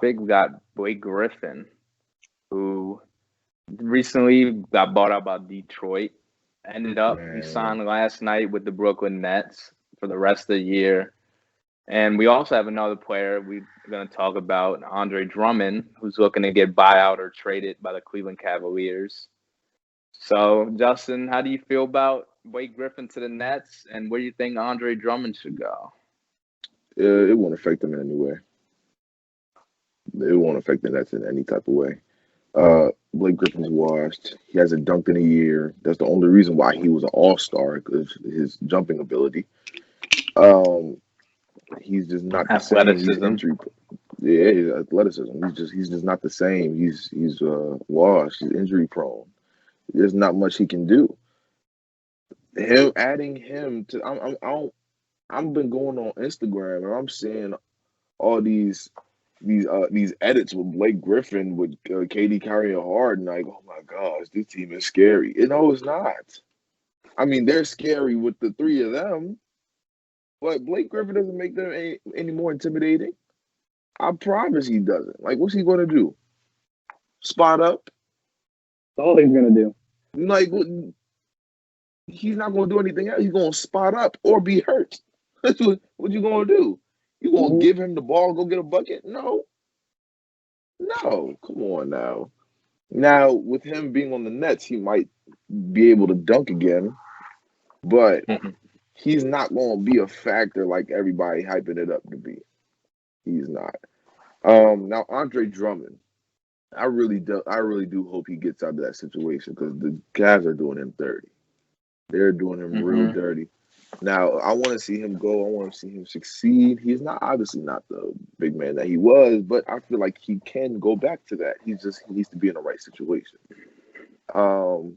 topic, we got Blake Griffin, who recently got bought out by Detroit. Ended up, he Man, signed last night with the Brooklyn Nets for the rest of the year. And we also have another player we're going to talk about, Andre Drummond, who's looking to get buyout or traded by the Cleveland Cavaliers. So, Justin, how do you feel about Blake Griffin to the Nets, and where do you think Andre Drummond should go? it won't affect them in any way. It won't affect the Nets in any type of way. Blake Griffin's washed. He hasn't dunked in a year. That's the only reason why he was an all-star, because his jumping ability. Um, he's just not the same. He's Athleticism. injury. Yeah, his athleticism. He's just not the same. He's washed. He's injury prone. There's not much he can do. Him adding him to I've been going on Instagram and I'm seeing all these edits with Blake Griffin with KD carrying hard, and like, oh my gosh, this team is scary. You know, it's not. I mean, they're scary with the three of them, but Blake Griffin doesn't make them any more intimidating. I promise he doesn't. Like, what's he going to do? Spot up? That's all he's gonna do. Like, he's not going to do anything else. He's going to spot up or be hurt. That's what you going to do. You going to give him the ball, go get a bucket? No. No. Come on now. Now, with him being on the Nets, he might be able to dunk again, but he's not going to be a factor like everybody hyping it up to be. He's not. Now, Andre Drummond, I really do hope he gets out of that situation, because the Cavs are doing him dirty. They're doing him real dirty. Now, I want to see him go. I want to see him succeed. He's obviously not the big man that he was, but I feel like he can go back to that. He needs to be in the right situation. Now,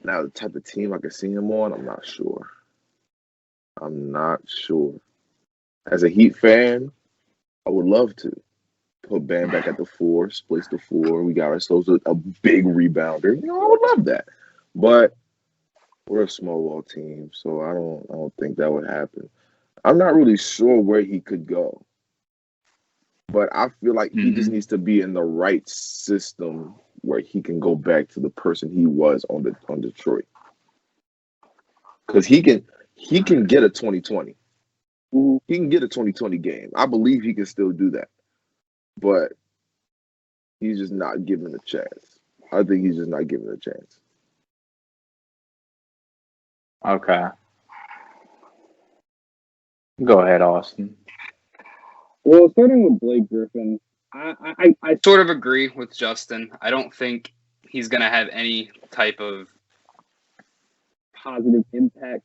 the type of team I can see him on, I'm not sure. As a Heat fan, I would love to put Bam back at the 4, splits the 4. We got ourselves a big rebounder. You know, I would love that. But we're a small ball team, so I don't think that would happen. I'm not really sure where he could go, but I feel like he just needs to be in the right system where he can go back to the person he was on Detroit, because he can get a 2020. He can get a 2020 game. I believe he can still do that, but he's just not given a chance. I think he's just not given a chance. Okay. Go ahead, Austin. Well, starting with Blake Griffin, I sort of agree with Justin. I don't think he's going to have any type of positive impact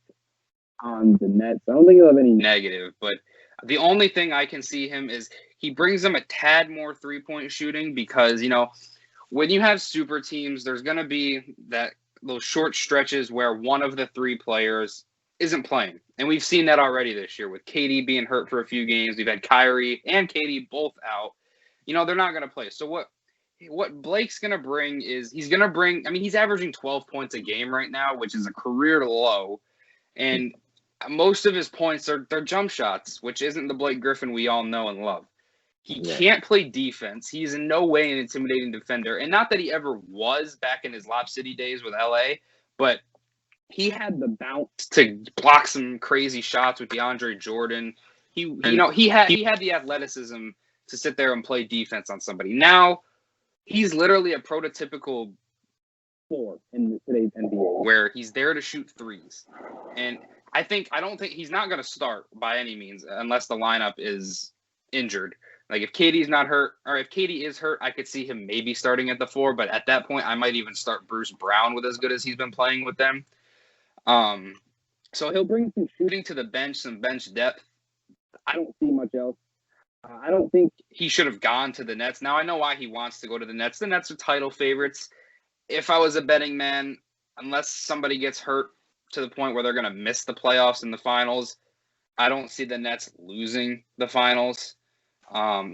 on the Nets. I don't think he'll have any negative, but the only thing I can see him is he brings them a tad more three-point shooting, because, you know, when you have super teams, there's going to be those short stretches where one of the three players isn't playing. And we've seen that already this year with KD being hurt for a few games. We've had Kyrie and KD both out. You know, they're not going to play. So what Blake's going to bring is he's averaging 12 points a game right now, which is a career low. And most of his points are jump shots, which isn't the Blake Griffin we all know and love. He can't play defense. He's in no way an intimidating defender. And not that he ever was back in his Lob City days with LA, but he had the bounce to block some crazy shots with DeAndre Jordan. He had the athleticism to sit there and play defense on somebody. Now, he's literally a prototypical 4 in today's NBA, where he's there to shoot threes. And I don't think he's not going to start by any means unless the lineup is injured. Like, if KD's not hurt, or if KD is hurt, I could see him maybe starting at the 4. But at that point, I might even start Bruce Brown with as good as he's been playing with them. So he'll bring some shooting to the bench, some bench depth. I don't see much else. I don't think he should have gone to the Nets. Now, I know why he wants to go to the Nets. The Nets are title favorites. If I was a betting man, unless somebody gets hurt to the point where they're going to miss the playoffs and the finals, I don't see the Nets losing the finals.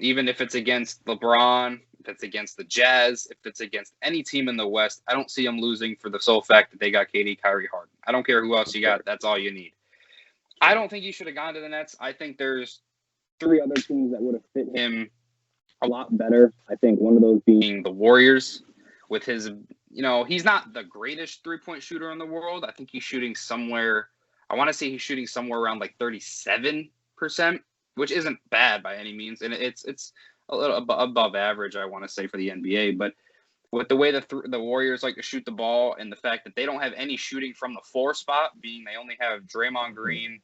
Even if it's against LeBron, if it's against the Jazz, if it's against any team in the West, I don't see them losing for the sole fact that they got KD, Kyrie, Harden. I don't care who else you got. That's all you need. I don't think he should have gone to the Nets. I think there's three other teams that would have fit him a lot better. I think one of those being the Warriors, with his, he's not the greatest 3-point shooter in the world. I think he's shooting somewhere, I want to say he's shooting somewhere around like 37%, which isn't bad by any means. And it's a little above average, I want to say, for the NBA. But with the way the Warriors like to shoot the ball and the fact that they don't have any shooting from the 4 spot, being they only have Draymond Green,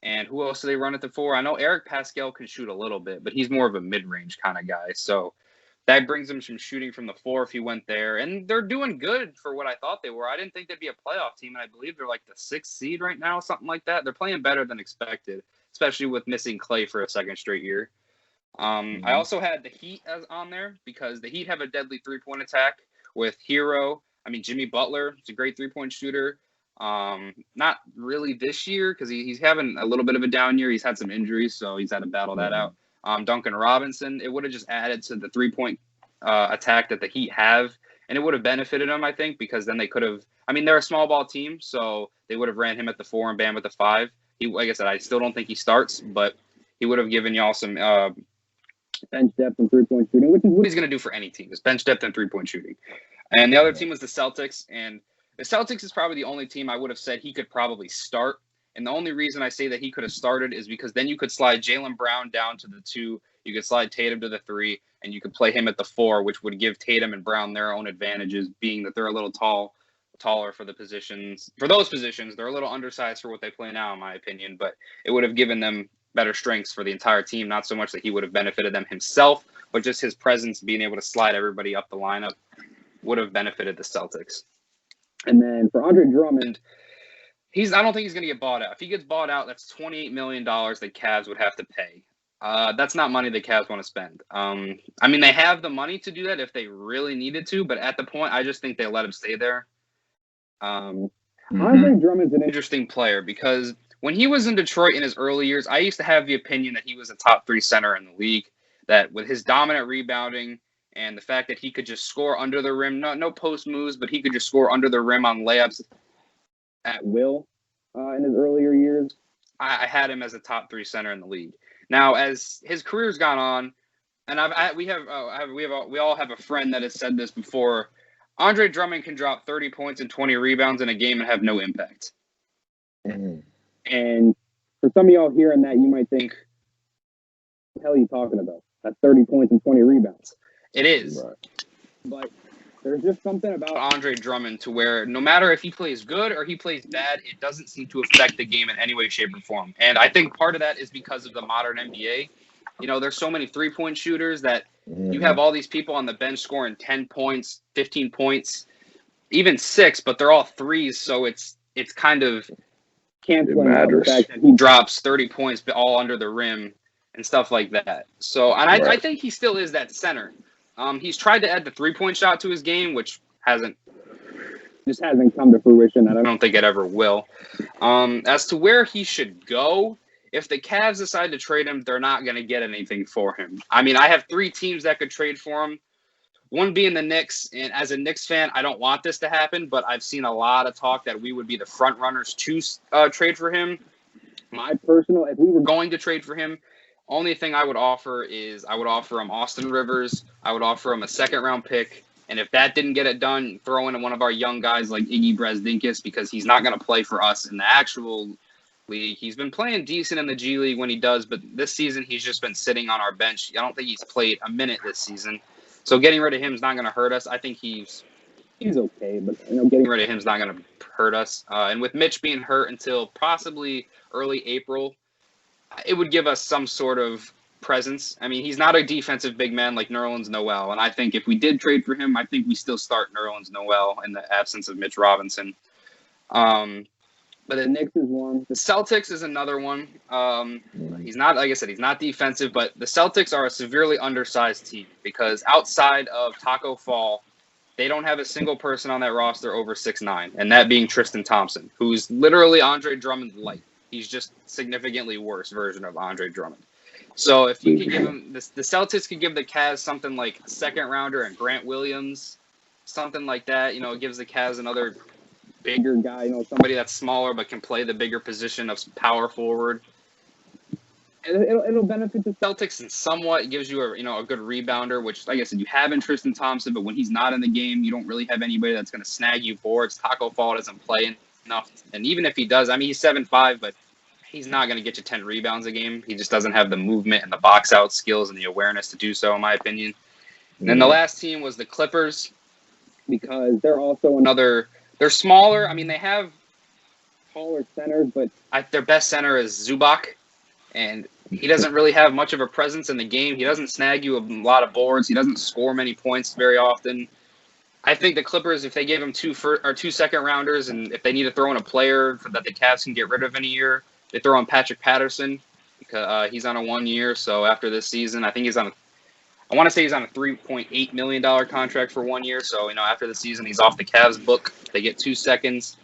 and who else do they run at the 4? I know Eric Pascal can shoot a little bit, but he's more of a mid-range kind of guy. So that brings him some shooting from the 4 if he went there. And they're doing good for what I thought they were. I didn't think they'd be a playoff team, and I believe they're like the 6th seed right now, something like that. They're playing better than expected, especially with missing Clay for a second straight year. I also had the Heat on there because the Heat have a deadly 3-point attack with Jimmy Butler. He's a great 3-point shooter. Not really this year because he's having a little bit of a down year. He's had some injuries, so he's had to battle that out. Duncan Robinson, it would have just added to the 3-point attack that the Heat have, and it would have benefited them, I think, because then they could have. They're a small ball team, so they would have ran him at the 4 and Bam at the 5. Like I said, I still don't think he starts, but he would have given y'all some bench depth and 3-point shooting, which is what he's going to do for any team, is bench depth and 3-point shooting. And the other team was the Celtics, and the Celtics is probably the only team I would have said he could probably start. And the only reason I say that he could have started is because then you could slide Jaylen Brown down to the 2, you could slide Tatum to the 3, and you could play him at the 4, which would give Tatum and Brown their own advantages, being that they're a little taller for the positions. For those positions, they're a little undersized for what they play now, in my opinion, but it would have given them better strengths for the entire team. Not so much that he would have benefited them himself, but just his presence, being able to slide everybody up the lineup, would have benefited the Celtics. And then for Andre Drummond, I don't think he's going to get bought out. If he gets bought out, that's $28 million that Cavs would have to pay. That's not money the Cavs want to spend. They have the money to do that if they really needed to, but at the point, I just think they let him stay there. Andre Drummond's an interesting player because when he was in Detroit in his early years, I used to have the opinion that he was a top 3 center in the league, that with his dominant rebounding and the fact that he could just score under the rim, no post moves, but he could just score under the rim on layups at will in his earlier years. I had him as a top 3 center in the league. Now, as his career's gone on, and we all have a friend that has said this before, Andre Drummond can drop 30 points and 20 rebounds in a game and have no impact. Mm-hmm. And for some of y'all hearing that, you might think, what the hell are you talking about? That's 30 points and 20 rebounds. It is. Right. But there's just something about Andre Drummond to where no matter if he plays good or he plays bad, it doesn't seem to affect the game in any way, shape, or form. And I think part of that is because of the modern NBA. There's so many 3-point shooters that you have all these people on the bench scoring 10 points, 15 points, even 6, but they're all 3s. So it's kind of canceling out the fact that he drops 30 points all under the rim and stuff like that. So, and I think he still is that center. He's tried to add the 3-point shot to his game, which hasn't come to fruition. I don't think it ever will. As to where he should go, if the Cavs decide to trade him, they're not going to get anything for him. I have 3 teams that could trade for him. One being the Knicks, and as a Knicks fan, I don't want this to happen, but I've seen a lot of talk that we would be the front runners to trade for him. If we were going to trade for him, only thing I would offer is I would offer him Austin Rivers. I would offer him a 2nd-round pick, and if that didn't get it done, throw in one of our young guys like Iggy Brasdinkas, because he's not going to play for us in the actual league. He's been playing decent in the G League when he does, but this season he's just been sitting on our bench. I don't think he's played a minute this season. So getting rid of him is not going to hurt us. I think he's okay, but getting rid of him is not going to hurt us. And with Mitch being hurt until possibly early April, it would give us some sort of presence. He's not a defensive big man like Nerlens Noel, and I think if we did trade for him, I think we still start Nerlens Noel in the absence of Mitch Robinson. But the Knicks is one. The Celtics is another one. He's not, like I said, he's not defensive, but the Celtics are a severely undersized team because outside of Taco Fall, they don't have a single person on that roster over 6'9", and that being Tristan Thompson, who's literally Andre Drummond light. He's just significantly worse version of Andre Drummond. So if you could give him the Celtics could give the Cavs something like a 2nd-rounder and Grant Williams, something like that. It gives the Cavs another bigger guy, somebody that's smaller but can play the bigger position of power forward. It'll benefit the Celtics in somewhat. It gives you a good rebounder, which, like I said, you have in Tristan Thompson, but when he's not in the game, you don't really have anybody that's going to snag you boards. Taco Fall doesn't play enough, and even if he does, I mean, he's 7'5", but he's not going to get you 10 rebounds a game. He just doesn't have the movement and the box out skills and the awareness to do so, in my opinion. And then the last team was the Clippers, because they're also another. They're smaller. I mean, they have taller centers, but their best center is Zubac, and he doesn't really have much of a presence in the game. He doesn't snag you a lot of boards. He doesn't score many points very often. I think the Clippers, if they gave him two second rounders, and if they need to throw in a player that the Cavs can get rid of in a year, they throw in Patrick Patterson, because he's on a 1 year. So after this season, I think I want to say he's on a $3.8 million contract for 1 year. So, after the season, he's off the Cavs book. They get 2 seconds.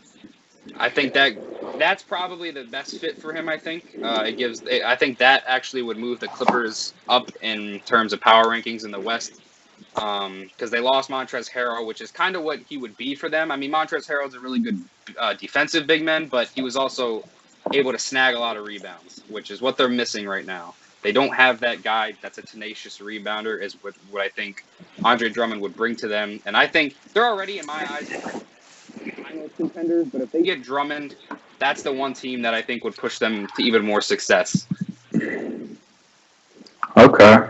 I think that's probably the best fit for him. I think I think that actually would move the Clippers up in terms of power rankings in the West, because they lost Montrezl Harrell, which is kind of what he would be for them. I mean, Montrezl Harrell's a really good defensive big man, but he was also able to snag a lot of rebounds, which is what they're missing right now. They don't have that guy that's a tenacious rebounder, is what I think Andre Drummond would bring to them. And I think they're already, in my eyes, finals contenders. But if they get Drummond, that's the one team that I think would push them to even more success. Okay.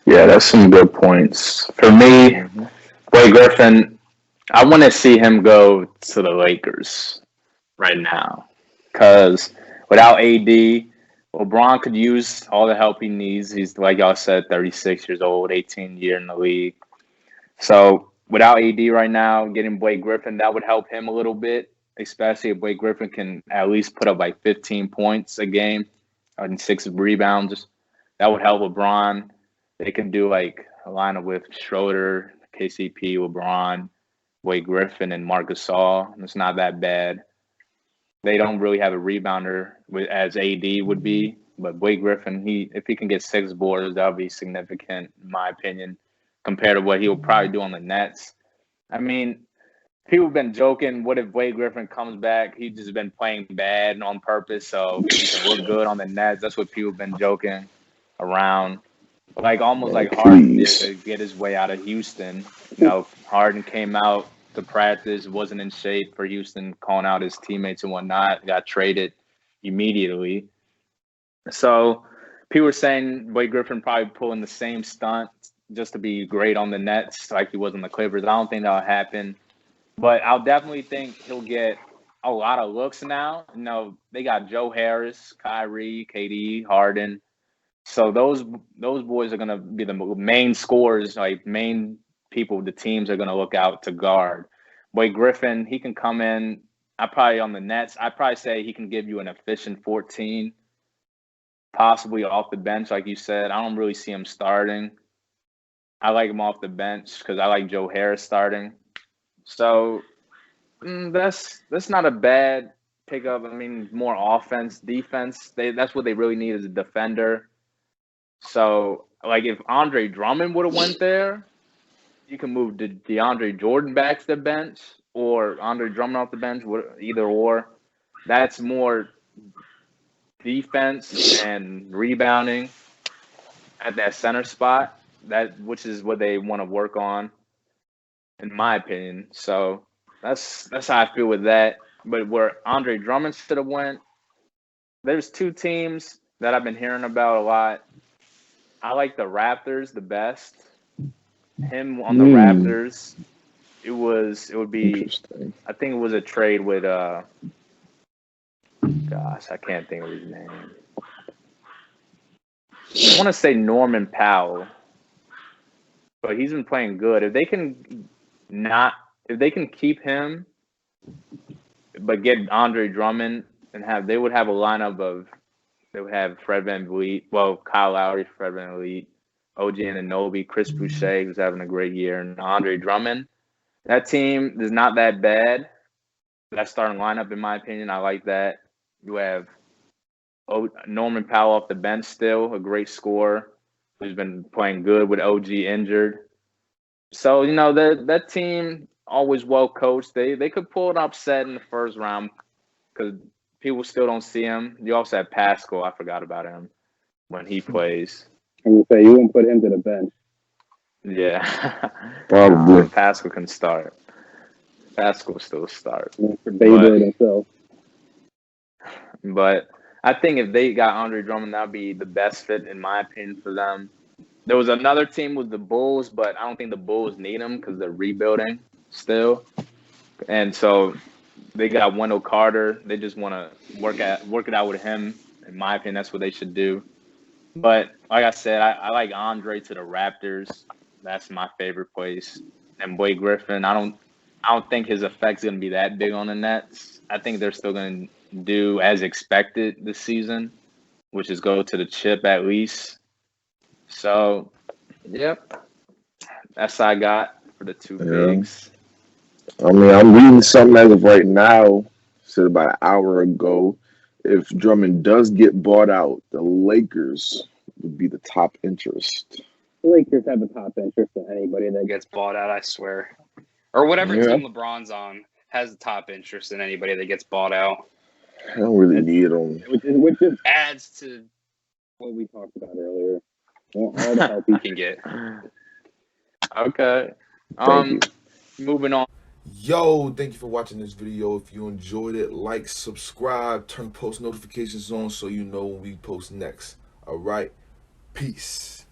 Yeah, that's some good points. For me, Blake Griffin, I want to see him go to the Lakers right now. Because without AD, LeBron could use all the help he needs. He's, like y'all said, 36 years old, 18 year in the league. So without AD right now, getting Blake Griffin, that would help him a little bit, especially if Blake Griffin can at least put up like 15 points a game and 6 rebounds. That would help LeBron. They can do like a lineup with Schroeder, KCP, LeBron, Blake Griffin, and Marc Gasol. It's not that bad. They don't really have a rebounder as AD would be, but Blake Griffin, if he can get 6 boards, that would be significant, in my opinion, compared to what he will probably do on the Nets. I mean, people have been joking, what if Blake Griffin comes back? He's just been playing bad on purpose, so he can look good on the Nets. That's what people have been joking around. Like almost like Harden did to get his way out of Houston. Harden came out to practice, wasn't in shape for Houston, calling out his teammates and whatnot, got traded immediately. So people were saying Blake Griffin probably pulling the same stunt just to be great on the Nets like he was on the Clippers. I don't think that'll happen. But I'll definitely think he'll get a lot of looks now. They got Joe Harris, Kyrie, KD, Harden. So those boys are going to be the main scorers, like main people the teams are going to look out to guard. Blake Griffin, he can come in. On the Nets, I'd probably say he can give you an efficient 14, possibly off the bench, like you said. I don't really see him starting. I like him off the bench because I like Joe Harris starting. So that's not a bad pickup. I mean, more offense, defense. That's what they really need is a defender. So, like, if Andre Drummond would have went there, you can move DeAndre Jordan back to the bench or Andre Drummond off the bench, either or. That's more defense and rebounding at that center spot, which is what they want to work on, in my opinion. So that's how I feel with that. But where Andre Drummond should have went, there's 2 teams that I've been hearing about a lot. I like the Raptors the best. Him on the Raptors, it would be. I think it was a trade with. Gosh, I can't think of his name. I want to say Norman Powell, but he's been playing good. If they can keep him, but get Andre Drummond and they would have a lineup of. They would have Fred VanVleet, Kyle Lowry, Fred VanVleet, OG Anunoby, Chris Boucher, who's having a great year, and Andre Drummond. That team is not that bad. That starting lineup, in my opinion, I like that. You have Norman Powell off the bench still, a great scorer who's been playing good with OG injured. So, that team always well coached. They could pull an upset in the first round because people still don't see him. You also have Pascal. I forgot about him. when he plays. I'm gonna say you won't put him to the bench. Yeah. Probably. Pascal can start. Pascal will still start. For Beyblade himself. But I think if they got Andre Drummond, that would be the best fit, in my opinion, for them. There was another team with the Bulls, but I don't think the Bulls need him because they're rebuilding still. And so they got Wendell Carter. They just want to work it out with him. In my opinion, that's what they should do. But like I said, I like Andre to the Raptors. That's my favorite place. And Blake Griffin, I don't think his effect's going to be that big on the Nets. I think they're still going to do as expected this season, which is go to the chip at least. So, yep, that's what I got for the two bigs. I mean, I'm reading something as of right now, said about an hour ago. If Drummond does get bought out, the Lakers would be the top interest. The Lakers have a top interest in anybody that Gets bought out, I swear. Or whatever Yeah. team LeBron's on has the top interest in anybody that gets bought out. I don't really need them. which just Adds to what we talked about earlier. All the help he you can get. Okay. Thank Moving on. Yo, thank you for watching this video. If you enjoyed it, like, subscribe, turn post notifications on so you know when we post next. All right, peace.